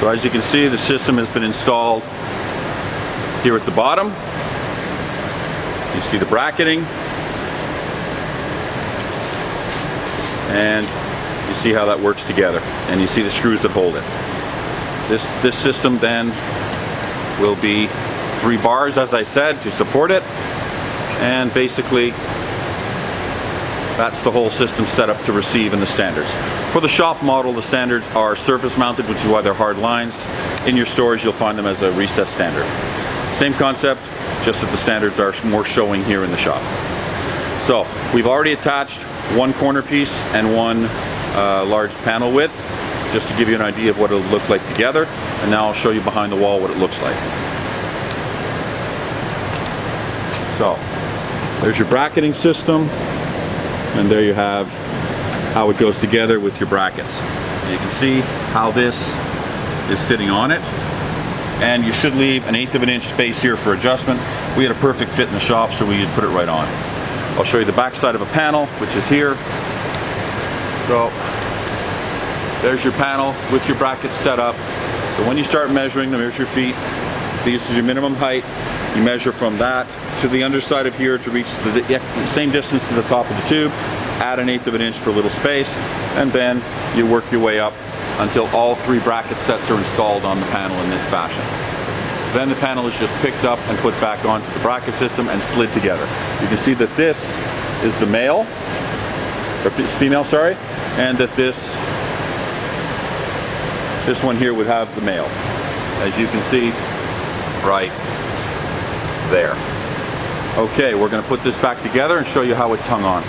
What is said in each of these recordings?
So as you can see, the system has been installed here at the bottom. You see the bracketing, and you see how that works together, and you see the screws that hold it. This system then will be 3 bars, as I said, to support it, and basically that's the whole system set up to receive in the standards. For the shop model, the standards are surface mounted, which is why they're hard lines. In your stores, you'll find them as a recessed standard. Same concept, just that the standards are more showing here in the shop. So we've already attached 1 corner piece and 1 large panel width, just to give you an idea of what it'll look like together. And now I'll show you behind the wall what it looks like. So there's your bracketing system, and there you have how it goes together with your brackets. And you can see how this is sitting on it, and you should leave an 1/8 of an inch space here for adjustment. We had a perfect fit in the shop, so we could put it right on. I'll show you the back side of a panel, which is here. So there's your panel with your brackets set up. So when you start measuring them, here's your feet. This is your minimum height. You measure from that to the underside of here to reach the same distance to the top of the tube. Add an 1/8 of an inch for a little space, and then you work your way up until all 3 bracket sets are installed on the panel in this fashion. Then the panel is just picked up and put back onto the bracket system and slid together. You can see that this is the male, or female, sorry, and that this one here would have the male, as you can see right there. Okay, we're going to put this back together and show you how it's hung on.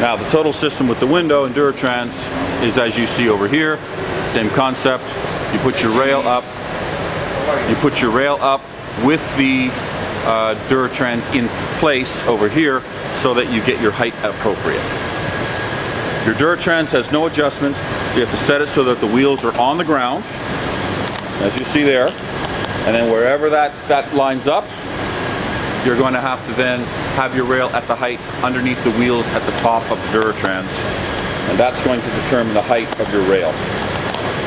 Now the total system with the window and Duratrans is as you see over here. Same concept. You put your rail up. You put your rail up with the Duratrans in place over here so that you get your height appropriate. Your Duratrans has no adjustment. You have to set it so that the wheels are on the ground, as you see there. And then wherever that lines up, you're going to have to then have your rail at the height underneath the wheels at the top of the Duratrans. And that's going to determine the height of your rail,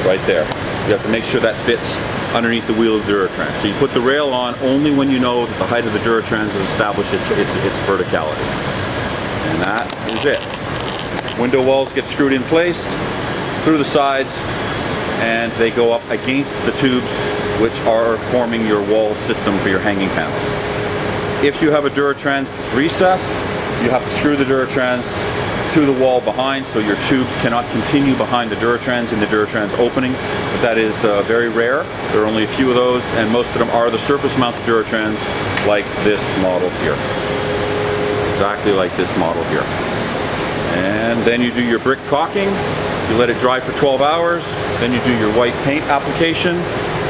right there. You have to make sure that fits underneath the wheel of the Duratrans. So you put the rail on only when you know that the height of the Duratrans has established its verticality. And that is it. Window walls get screwed in place through the sides, and they go up against the tubes which are forming your wall system for your hanging panels. If you have a Duratrans that's recessed, you have to screw the Duratrans to the wall behind, so your tubes cannot continue behind the Duratrans in the Duratrans opening. But that is very rare. There are only a few of those, and most of them are the surface mounted Duratrans like this model here. Exactly like this model here. And then you do your brick caulking. You let it dry for 12 hours. Then you do your white paint application.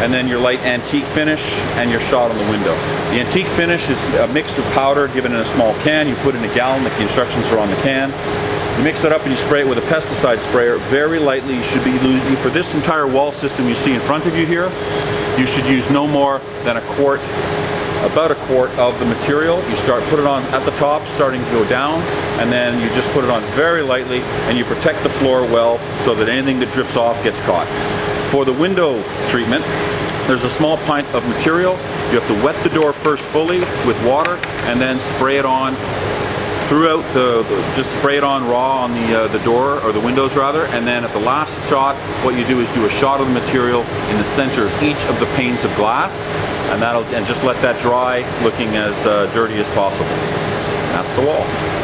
and then your light antique finish, and your shot on the window. The antique finish is a mix of powder given in a small can. You put in a gallon, like the instructions are on the can. You mix it up and you spray it with a pesticide sprayer very lightly. You should be using, for this entire wall system you see in front of you here, you should use no more than about a quart of the material. You put it on at the top, starting to go down, and then you just put it on very lightly, and you protect the floor well so that anything that drips off gets caught. For the window treatment, there's a small pint of material. You have to wet the door first fully with water, and then spray it on throughout just spray it on raw on the door, or the windows rather, and then at the last shot what you do is do a shot of the material in the center of each of the panes of glass, and just let that dry looking as dirty as possible. And that's the wall.